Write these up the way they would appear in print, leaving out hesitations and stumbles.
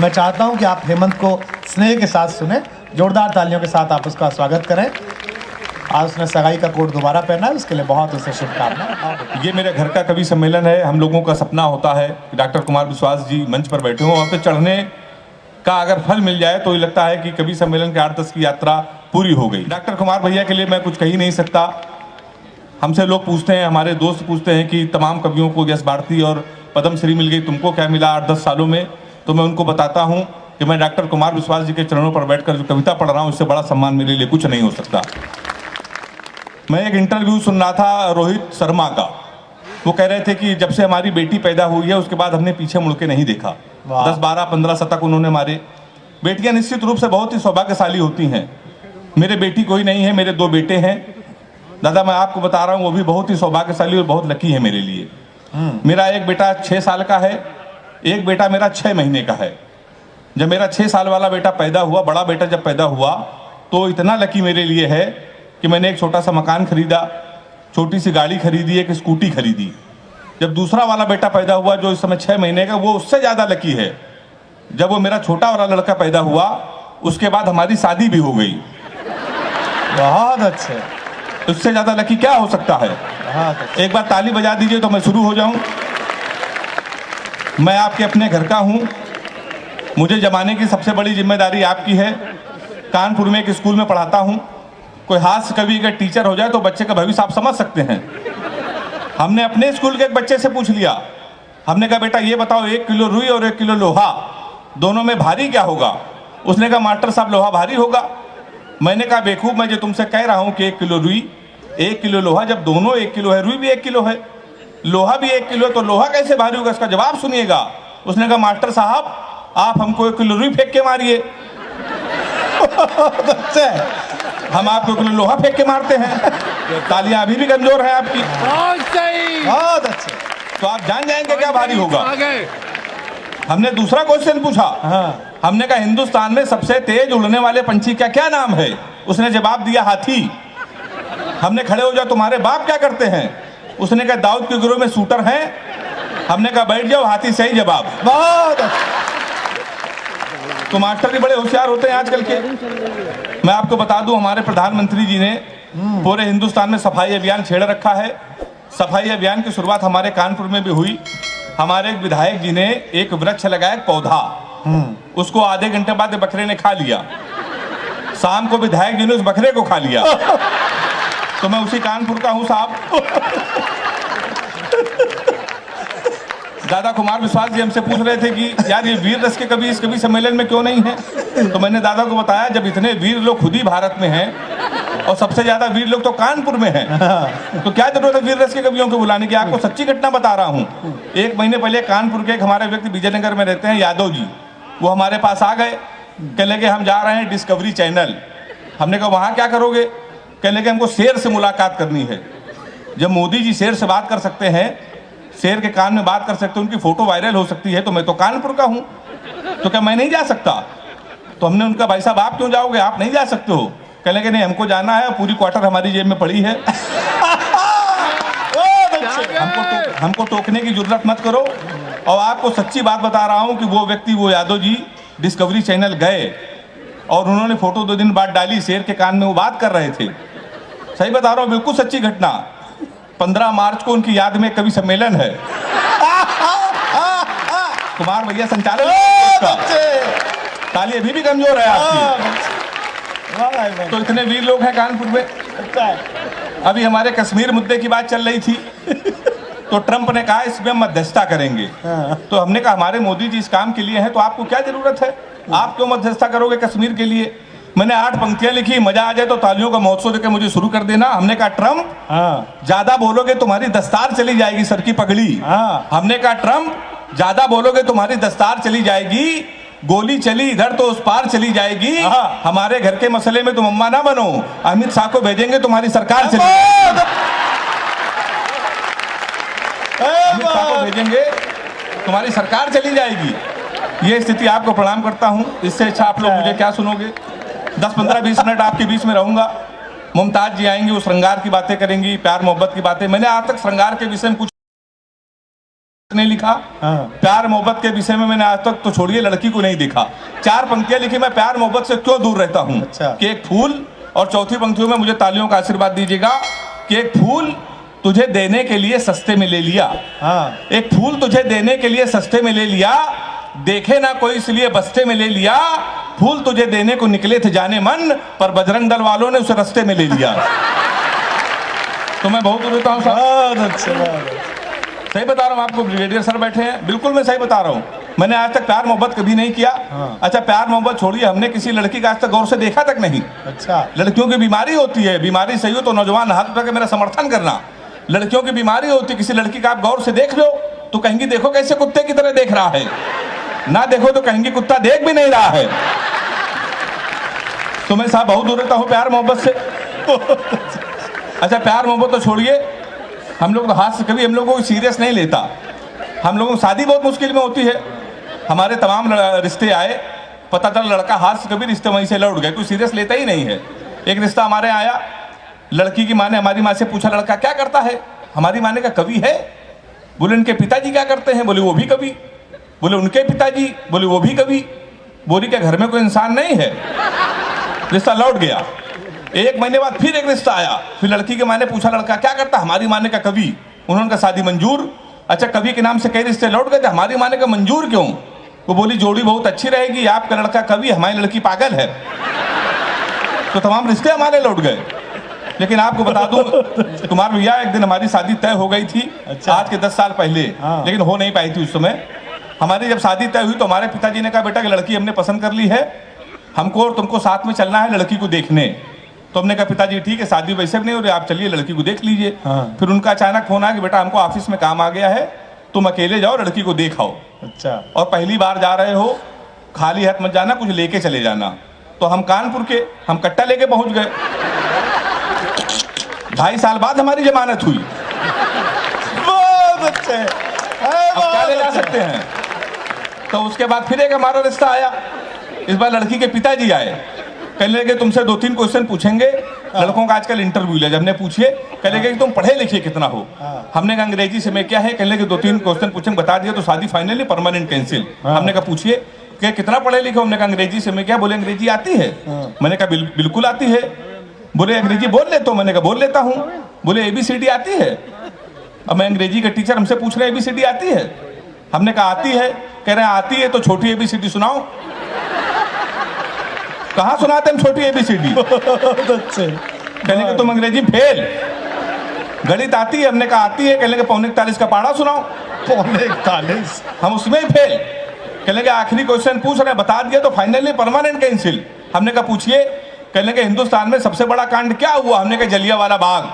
मैं चाहता हूं कि आप हेमंत को स्नेह के साथ सुने, जोरदार तालियों के साथ आप उसका स्वागत करें। आज उसने सगाई का कोट दोबारा पहना है, उसके लिए बहुत उसे शुभकामनाएं। ये मेरे घर का कवि सम्मेलन है। हम लोगों का सपना होता है कि डॉक्टर कुमार विश्वास जी मंच पर बैठे हों और पे चढ़ने का अगर फल मिल जाए तो ये लगता है कि कवि सम्मेलन के 8-10 की यात्रा पूरी हो गई। डॉक्टर कुमार भैया के लिए मैं कुछ कह ही नहीं सकता। हमसे लोग पूछते हैं, हमारे दोस्त पूछते हैं कि तमाम कवियों को यश भारती और पद्मश्री मिल गई, तुमको क्या मिला 8-10 सालों में? तो मैं उनको बताता हूं कि मैं डॉक्टर कुमार विश्वास जी के चरणों पर बैठकर जो कविता पढ़ रहा हूं, इससे बड़ा सम्मान मेरे लिए कुछ नहीं हो सकता। मैं एक इंटरव्यू सुन रहा था रोहित शर्मा का। वो कह रहे थे कि जब से हमारी बेटी पैदा हुई है उसके बाद हमने पीछे मुड़ के नहीं देखा। 10, 12, 15 शतक उन्होंने मारे। बेटियां निश्चित रूप से बहुत ही सौभाग्यशाली होती हैं। मेरे बेटी कोई नहीं है, मेरे 2 बेटे हैं। दादा मैं आपको बता रहा हूँ, वो भी बहुत ही सौभाग्यशाली और बहुत लकी है मेरे लिए। मेरा एक बेटा 6 साल का है, एक बेटा मेरा 6 महीने का है। जब मेरा 6 साल वाला बेटा पैदा हुआ, बड़ा बेटा जब पैदा हुआ, तो इतना लकी मेरे लिए है कि मैंने एक छोटा सा मकान खरीदा, छोटी सी गाड़ी खरीदी, एक स्कूटी खरीदी। जब दूसरा वाला बेटा पैदा हुआ जो इस समय 6 महीने का, वो उससे ज़्यादा लकी है। जब वो मेरा छोटा वाला लड़का पैदा हुआ, उसके बाद हमारी शादी भी हो गई। बहुत अच्छे। उससे ज़्यादा लकी क्या हो सकता है? एक बार ताली बजा दीजिए तो मैं शुरू हो जाऊं। मैं आपके अपने घर का हूं। मुझे जमाने की सबसे बड़ी जिम्मेदारी आपकी है। कानपुर में एक स्कूल में पढ़ाता हूं। कोई हास्य कवि का टीचर हो जाए तो बच्चे का भविष्य आप समझ सकते हैं। हमने अपने स्कूल के एक बच्चे से पूछ लिया, हमने कहा बेटा ये बताओ 1 किलो रुई और 1 किलो लोहा, दोनों में भारी क्या होगा? उसने कहा मास्टर साहब लोहा भारी होगा। मैंने कहा बेवकूफ, मैं जो तुमसे कह रहा हूं कि 1 किलो रुई 1 किलो लोहा, जब दोनों 1 किलो है, रुई भी 1 किलो है, लोहा भी 1 किलो, तो लोहा कैसे भारी होगा? इसका जवाब सुनिएगा। उसने कहा मास्टर साहब आप हमको 1 किलो रुई फेंक के मारिए। हम आपको 1 किलो लोहा फेंक के मारते हैं। तालियां अभी भी कमजोर है आपकी। बहुत अच्छे। तो आप जान जाएंगे क्या भारी होगा। हमने दूसरा क्वेश्चन पूछा। हमने कहा हिंदुस्तान में सबसे तेज उड़ने वाले पंछी का क्या नाम है? उसने जवाब दिया हाथी। हमने खड़े हो जाओ तुम्हारे बाप क्या करते हैं? उसने कहा दाऊद के गिरोह में शूटर हैं। हमने कहा बैठ जाओ, हाथी सही जवाब। बहुत अच्छे। तो मास्टर भी बड़े होशियार होते हैं आजकल के। मैं आपको बता दूं, हमारे प्रधानमंत्री जी ने पूरे हिंदुस्तान में सफाई अभियान छेड़ रखा है। सफाई अभियान की शुरुआत हमारे कानपुर में भी हुई। हमारे एक विधायक जी ने एक वृक्ष लगाया, एक पौधा, उसको आधे घंटे बाद बकरे ने खा लिया। शाम को विधायक जी ने उस बकरे को खा लिया। तो मैं उसी कानपुर का हूं साहब। दादा कुमार विश्वास जी हमसे पूछ रहे थे कि यार ये वीर रस के कवि इस कवि सम्मेलन में क्यों नहीं है? तो मैंने दादा को बताया, जब इतने वीर लोग खुद ही भारत में हैं और सबसे ज्यादा वीर लोग तो कानपुर में हैं, तो क्या जरूरत है वीर रस के कवियों को बुलाने की? आपको सच्ची घटना बता रहा हूं। 1 महीने पहले कानपुर के एक हमारे व्यक्ति विजयनगर में रहते हैं, यादव जी, वो हमारे पास आ गए। कहने लगे हम जा रहे हैं डिस्कवरी चैनल। हमने कहा वहां क्या करोगे? कहने लगे हमको शेर से मुलाकात करनी है। जब मोदी जी शेर से बात कर सकते हैं, शेर के कान में बात कर सकते हैं, उनकी फोटो वायरल हो सकती है, तो मैं तो कानपुर का हूं, तो क्या मैं नहीं जा सकता? तो हमने उनका भाई साहब आप क्यों जाओगे, आप नहीं जा सकते हो? कहने लगे नहीं हमको जाना है, पूरी क्वार्टर हमारी जेब में पड़ी है। हमको टोकने की जरूरत मत करो। और आपको सच्ची बात बता रहा हूं कि वो व्यक्ति, वो यादव जी डिस्कवरी चैनल गए और उन्होंने फोटो 2 दिन बाद डाली, शेर के कान में वो बात कर रहे थे। सही बता रहा हूं, बिल्कुल सच्ची घटना। 15 मार्च को उनकी याद में कवि सम्मेलन है। कुमार भैया संचालन। ताली अभी भी कमजोर है आपकी। तो इतने वीर लोग हैं कानपुर में। अभी हमारे कश्मीर मुद्दे की बात चल रही थी, तो ट्रंप ने कहा इसमें मध्यस्थता करेंगे। तो हमने कहा हमारे मोदी जी इस काम के लिए हैं, तो आपको क्या जरूरत है? आप क्यों मध्यस्थता करोगे कश्मीर के लिए? मैंने 8 पंक्तियां लिखी, मजा आ जाए तो तालियों का महोत्सव देकर मुझे शुरू कर देना। हमने कहा ट्रंप ज्यादा बोलोगे तुम्हारी दस्तार चली जाएगी, सर की पगड़ी। हमने कहा ट्रंप ज्यादा बोलोगे तुम्हारी दस्तार चली जाएगी, गोली चली इधर तो उस पार चली जाएगी। हमारे घर के मसले में तुम अम्मा ना बनो, अमित शाह को भेजेंगे तुम्हारी सरकार चली जाएगी। अमित शाह को भेजेंगे तुम्हारी सरकार चली जाएगी। ये स्थिति आपको प्रणाम करता हूं। इससे अच्छा आप लोग मुझे क्या सुनोगे? 10, 15, 20 मिनट आपके बीच में रहूंगा। मुमताज जी आएंगी, वो श्रृंगार की बातें करेंगी, प्यार मोहब्बत की बातें। मैंने आज तक श्रृंगार के विषय में कुछ नहीं लिखा। हाँ। प्यार मोहब्बत के विषय में मैंने आज तक तो छोड़िए लड़की को नहीं देखा। 4 पंक्तियां लिखी, मैं प्यार मोहब्बत से क्यों दूर रहता हूँ। अच्छा। कि एक फूल, और चौथी पंक्तियों में मुझे तालियों का आशीर्वाद दीजिएगा कि एक फूल तुझे देने के लिए सस्ते में ले लिया। हाँ। एक फूल तुझे देने के लिए सस्ते में ले लिया, देखे ना कोई इसलिए बस्ते में ले लिया। फूल तुझे देने को निकले थे जाने मन, पर बजरंग दल वालों ने उसे रस्ते में ले लिया। तो मैं बहुत रोता हूँ साहब। बहुत अच्छा। सही बता रहा हूँ आपको, ब्रिगेडियर सर बैठे हैं, बिल्कुल मैं सही बता रहा हूँ। मैंने आज तक प्यार मोहब्बत कभी नहीं किया। हाँ। अच्छा, प्यार मोहब्बत छोड़िए, हमने किसी लड़की का आज तक गौर से देखा तक नहीं। अच्छा। लड़कियों की बीमारी होती है, बीमारी सही हो तो नौजवान हाथ उठा के मेरा समर्थन करना। लड़कियों की बीमारी होती है, किसी लड़की का आप गौर से देख लो तो कहेंगी देखो कैसे कुत्ते की तरह देख रहा है, ना देखो तो कहेंगी कुत्ता देख भी नहीं रहा है। तो मैं साहब बहुत दूर रहता हूँ प्यार मोहब्बत से। अच्छा, प्यार मोहब्बत तो छोड़िए, हम लोग तो हाथ से कभी हम लोगों को सीरियस नहीं लेता। हम लोगों को शादी बहुत मुश्किल में होती है। हमारे तमाम रिश्ते आए, पता चला लड़का हाथ से कभी रिश्ते वहीं से लौट गए, कोई सीरियस लेता ही नहीं है। एक रिश्ता हमारे आया, लड़की की माँ ने हमारी माँ से पूछा लड़का क्या करता है। हमारी माँ ने कहा कवि है। बोले उनके पिताजी क्या करते हैं। बोले वो भी कवि। बोले उनके पिताजी। बोले वो भी कवि। बोली क्या घर में कोई इंसान नहीं है। रिश्ता लौट गया। 1 महीने बाद फिर एक रिश्ता आया, फिर लड़की की माँ ने पूछा लड़का क्या करता। हमारी माँ ने कहा कवि। उन्होंने कहा शादी मंजूर। अच्छा, कवि के नाम से कई रिश्ते लौट गए थे, हमारी माँ ने कहा मंजूर क्यों। वो बोली जोड़ी बहुत अच्छी रहेगी, आपका लड़का कवि, हमारी लड़की पागल है। तो तमाम रिश्ते हमारे लौट गए। लेकिन आपको बता दूं, कुमार भैया, एक दिन हमारी शादी तय हो गई थी। अच्छा। आज के 10 साल पहले। हाँ। लेकिन हो नहीं पाई थी उस समय। हमारी जब शादी तय हुई तो हमारे पिताजी ने कहा बेटा कि लड़की हमने पसंद कर ली है, हमको और तुमको साथ में चलना है लड़की को देखने। तो हमने कहा पिताजी ठीक है, शादी वैसे भी नहीं हो रही, आप चलिए लड़की को देख लीजिए। हाँ। फिर उनका अचानक फोन आया कि बेटा हमको ऑफिस में काम आ गया है, तुम अकेले जाओ लड़की को देख आओ। अच्छा। और पहली बार जा रहे हो, खाली हाथ मत जाना, कुछ लेके चले जाना। तो हम कानपुर के, हम कट्टा लेके पहुंच गए। 2.5 साल बाद हमारी जमानत हुई। बहुत अच्छे। अब क्या ले जा सकते हैं। तो उसके बाद फिर एक हमारा रिश्ता आया। इस बार लड़की के पिताजी आए, कहने लगे तुमसे 2-3 क्वेश्चन पूछेंगे। लड़कों का आजकल इंटरव्यू ले, हमने पूछिए, कहने लगे कि तुम पढ़े लिखे कितना हो। हमने कहा अंग्रेजी से मैं क्या है, कहने लगे 2-3 क्वेश्चन पूछेंगे, बता दिया तो शादी फाइनली परमानेंट कैंसिल। हमने कहा पूछिए कि कितना पढ़े लिखे। हमने कहा अंग्रेजी से मैं क्या। बोले अंग्रेजी आती है। मैंने कहा बिल्कुल आती है। बोले अंग्रेजी बोल लेते हो। मैंने कहा बोल लेता हूँ। बोले ABCD आती है। अब मैं अंग्रेजी का टीचर, हमसे पूछ रहे ABCD आती है। हमने कहा आती है। कह रहे हैं आती है तो छोटी ABCD सुनाओ। कहाँ सुनाते हम छोटी ABCD। कहने के तुम अंग्रेजी फेल। गणित आती है। हमने कहा आती है। कहने के 41 का पहाड़ा सुनाओ। 41। हम उसमें ही फेल। कहने के आखिरी क्वेश्चन पूछ रहे हैं, बता दिया तो फाइनली परमानेंट कैंसिल। हमने कहा पूछिए। कहने के हिंदुस्तान में सबसे बड़ा कांड क्या हुआ। हमने कहा जलियांवाला बाग।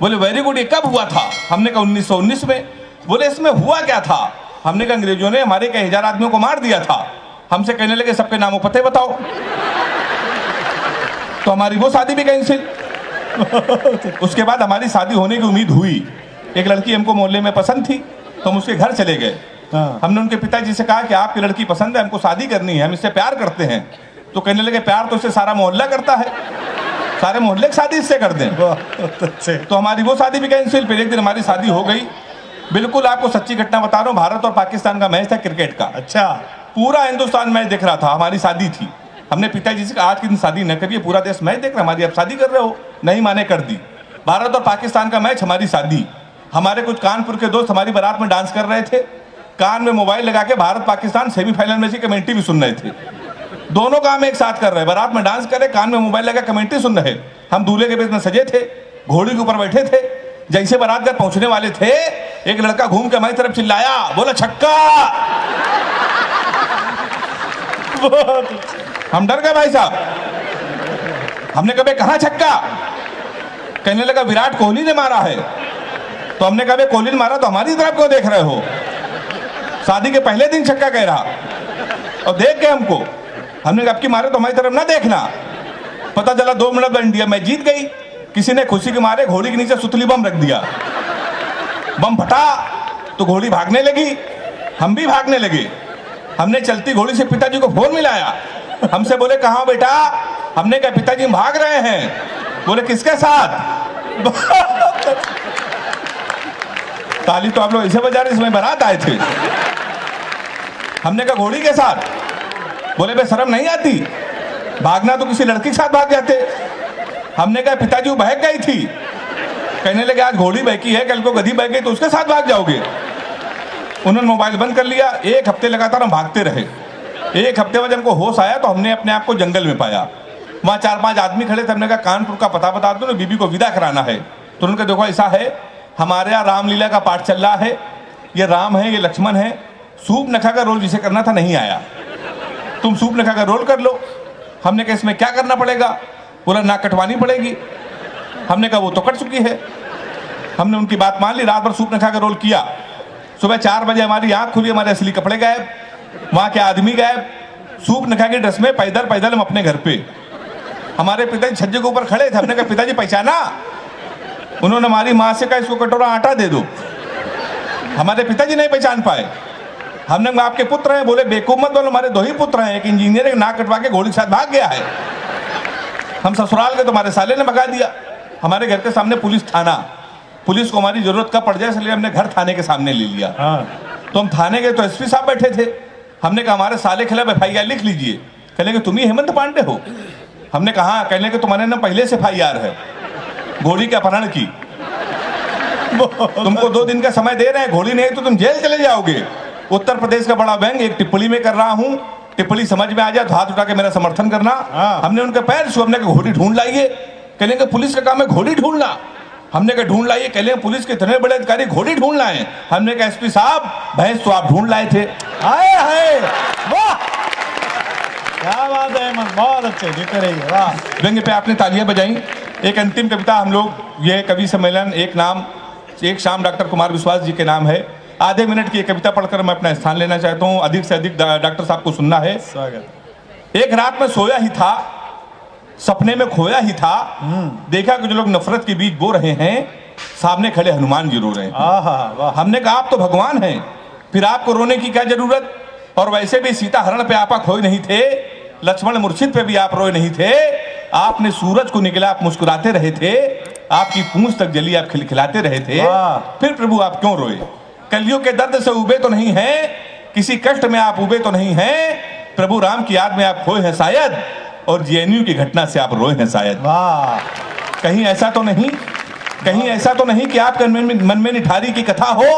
बोले वेरी गुड, ये कब हुआ था। हमने कहा 1919 में। बोले इसमें हुआ क्या था। हमने कहा अंग्रेजों ने हमारे कई 1000 आदमियों को मार दिया था। हमसे कहने लगे सबके नामों पते बताओ। तो हमारी वो शादी भी कैंसिल। उसके बाद हमारी शादी होने की उम्मीद हुई। एक लड़की हमको मोहल्ले में पसंद थी, तो हम उसके घर चले गए। हमने उनके पिताजी से कहा कि आपकी लड़की पसंद है, हमको शादी करनी है, हम इससे प्यार करते हैं। तो कहने लगे प्यार तो इससे सारा मोहल्ला करता है, सारे मोहल्ले की शादी इससे कर दें। तो हमारी वो शादी भी कैंसिल। फिर एक दिन हमारी शादी हो गई। बिल्कुल आपको सच्ची घटना बता रहा हूँ, भारत और पाकिस्तान का मैच था क्रिकेट का। अच्छा। पूरा हिंदुस्तान मैच देख रहा था, हमारी शादी थी। हमने पिताजी से कहा आज के दिन शादी न करिए, पूरा देश मैच देख रहा है, हमारी आप शादी कर रहे हो। नहीं माने, कर दी। भारत और पाकिस्तान का मैच, हमारी शादी। हमारे कुछ कानपुर के दोस्त हमारी बारात में डांस कर रहे थे, कान में मोबाइल लगा के भारत पाकिस्तान सेमीफाइनल मैच की कमेंट्री भी सुन रहे थे। दोनों काम एक साथ कर रहे, बारात में डांस कर रहे, कान में मोबाइल लगा कमेंट्री सुन रहे। हम दूल्हे के बेस में सजे थे, घोड़ी के ऊपर बैठे थे। जैसे बारात घर पहुंचने वाले थे, एक लड़का घूम के हमारी तरफ चिल्लाया, बोला छक्का। हम डर गए भाई साहब। हमने कहा कहां छक्का। कहने लगा विराट कोहली ने मारा है। तो हमने कहा कोहली ने मारा तो हमारी तरफ क्यों देख रहे हो। शादी के पहले दिन छक्का कह रहा और देख के हमको। हमने कहा अब की मारे तो हमारी तरफ ना देखना। पता चला 2 मिनट में इंडिया मैच जीत गई। किसी ने खुशी के मारे घोड़ी के नीचे सुतली बम रख दिया। बम फटा तो घोड़ी भागने लगी, हम भी भागने लगे। हमने चलती घोड़ी से पिताजी को फोन मिलाया। हमसे बोले कहाँ बेटा। हमने कहा पिताजी हम भाग रहे हैं। बोले किसके साथ। ताली तो आप लोग ऐसे बजा रहे इसमें बारात आए थे। हमने कहा घोड़ी के साथ, बोले बे शर्म नहीं आती, भागना तो किसी लड़की के साथ भाग जाते। हमने कहा पिताजी वो बहक गई थी, कहने लगे आज घोड़ी बहकी है, कल को गधी बह गई तो उसके साथ भाग जाओगे। उन्होंने मोबाइल बंद कर लिया। एक हफ्ते लगातार हम भागते रहे। एक हफ्ते में जब हमको होश आया तो हमने अपने आप को जंगल में पाया। वहाँ 4-5 आदमी खड़े थे। हमने कहा कानपुर का पता बता दो ना, बीबी को विदा कराना है। तो उन्होंने कहा देखो ऐसा है, हमारे यहाँ रामलीला का पाठ चल रहा है, ये राम है ये लक्ष्मण है, सूप नखा का रोल जिसे करना था नहीं आया, तुम सूप नखा का रोल कर लो। हमने कहा इसमें क्या करना पड़ेगा? बोला नाक कटवानी पड़ेगी। हमने कहा वो तो कट चुकी है। हमने उनकी बात मान ली, रात भर सूप नखा का रोल किया। सुबह 4 बजे हमारी आंख खुली, हमारे असली कपड़े गायब, वहाँ के आदमी गायब, सूप नखा के ड्रेस में पैदल पैदल हम अपने घर पे। हमारे पिताजी छज्जे के ऊपर खड़े थे। हमने कहा पिताजी पहचाना? उन्होंने हमारी माँ से कहा इसको कटोरा आटा दे दो। हमारे पिताजी नहीं पहचान पाए। हमने कहा आपके पुत्र हैं? बोले बेवकूफ मत बोलो, हमारे 2 ही पुत्र हैं, एक इंजीनियर एक नाक कटवा के घोड़ी के साथ भाग गया है। हम ससुराल गए तो हमारे साले ने भगा दिया। हमारे घर के सामने पुलिस थाना, पुलिस को हमारी जरूरत कब पड़ जाए इसलिए हमने घर थाने के सामने ले लिया। तो हम थाने गए तो एसपी साहब बैठे थे। हमने कहा हमारे साले खिलाफ FIR लिख लीजिए। कहने के तुम ही हेमंत पांडे हो? हमने कहा, कहने के तुम्हारे ना पहले से FIR है घोड़ी के अपहरण की, तुमको 2 दिन का समय दे रहे हैं, घोड़ी नहीं तो तुम जेल चले जाओगे। उत्तर प्रदेश का बड़ा व्यंग एक टिप्पणी में कर रहा हूँ, टिप्पणी समझ में आ जाए तो हाथ उठा के मेरा समर्थन करना। हमने उनके पैर छू, हमने कहा घोड़ी ढूंढ लाइए। कहने के पुलिस का काम है घोड़ी ढूंढना। हमने कहा ढूंढ लाइए। कहले पुलिस के इतने बड़े अधिकारी घोड़ी ढूंढ लाए। हमने कहा एसपी साहब भैंस तो आप ढूंढ लाए थे। आए हाय वाह, क्या बात है मन, बहुत अच्छे, जीते रहिए, वाह। व्यंग्य पे आपने तालियां बजाई। एक अंतिम कविता हम लोग, ये कवि सम्मेलन एक शाम डॉक्टर कुमार विश्वास जी के नाम है। आधे मिनट की कविता पढ़कर मैं अपना स्थान लेना चाहता हूँ। अधिक से अधिक डॉक्टर साहब को सुनना है। स्वागत। एक रात में सोया ही था, सपने में खोया ही था, देखा कि जो लोग नफरत के बीज बो रहे हैं, सामने खड़े हनुमान जी रो रहे हैं। हमने कहा आप तो भगवान हैं, फिर आपको रोने की क्या जरूरत? और वैसे भी सीता हरण पे आपा खोए नहीं थे, लक्ष्मण मूर्छित पे भी आप रोए नहीं थे। आपने सूरज को निकला, आप मुस्कुराते रहे थे, आपकी पूंछ तक जली, आप खिलखिलाते रहे थे। फिर प्रभु आप क्यों रोए? कलियों के दर्द से उबे तो नहीं है, किसी कष्ट में आप उबे तो नहीं है, प्रभु राम की याद में आप खोए हैं शायद, और JNU की घटना से आप रोए हैं शायद। कहीं ऐसा तो नहीं, कहीं ऐसा तो नहीं कि आपके मन में निठारी की कथा हो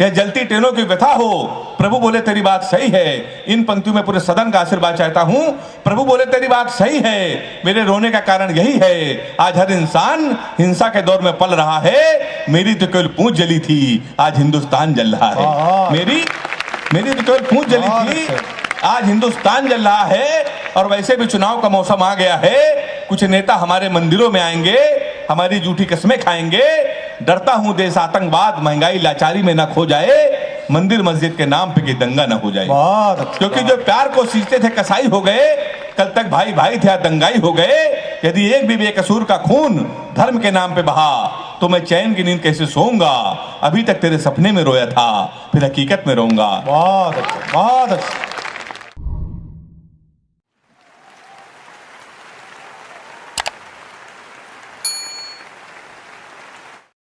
या जलती ट्रेनों की व्यथा हो। प्रभु बोले तेरी बात सही है। इन पंक्तियों में पूरे सदन का आशीर्वाद चाहता हूं। प्रभु बोले तेरी बात सही है, मेरे रोने का कारण यही है, आज हर इंसान हिंसा के दौर में पल रहा है। मेरी तो केवल पूंछ जली थी, आज हिंदुस्तान जल रहा है। मेरी तो केवल पूंछ जली थी, आज हिंदुस्तान जल रहा है। और वैसे भी चुनाव का मौसम आ गया है, कुछ नेता हमारे मंदिरों में आएंगे, हमारी झूठी कस्में खाएंगे। डरता हूं देश आतंकवाद महंगाई लाचारी में ना खो जाए, मंदिर मस्जिद के नाम पे कि दंगा ना हो जाए। क्योंकि जो प्यार को सींचते थे कसाई हो गए, कल तक भाई भाई थे दंगाई हो गए। यदि एक भी बेकसूर का खून धर्म के नाम पे बहा, तो मैं चैन की नींद कैसे सोऊंगा? अभी तक तेरे सपने में रोया था, फिर हकीकत में रोऊंगा। बहुत अच्छा, बहुत अच्छा।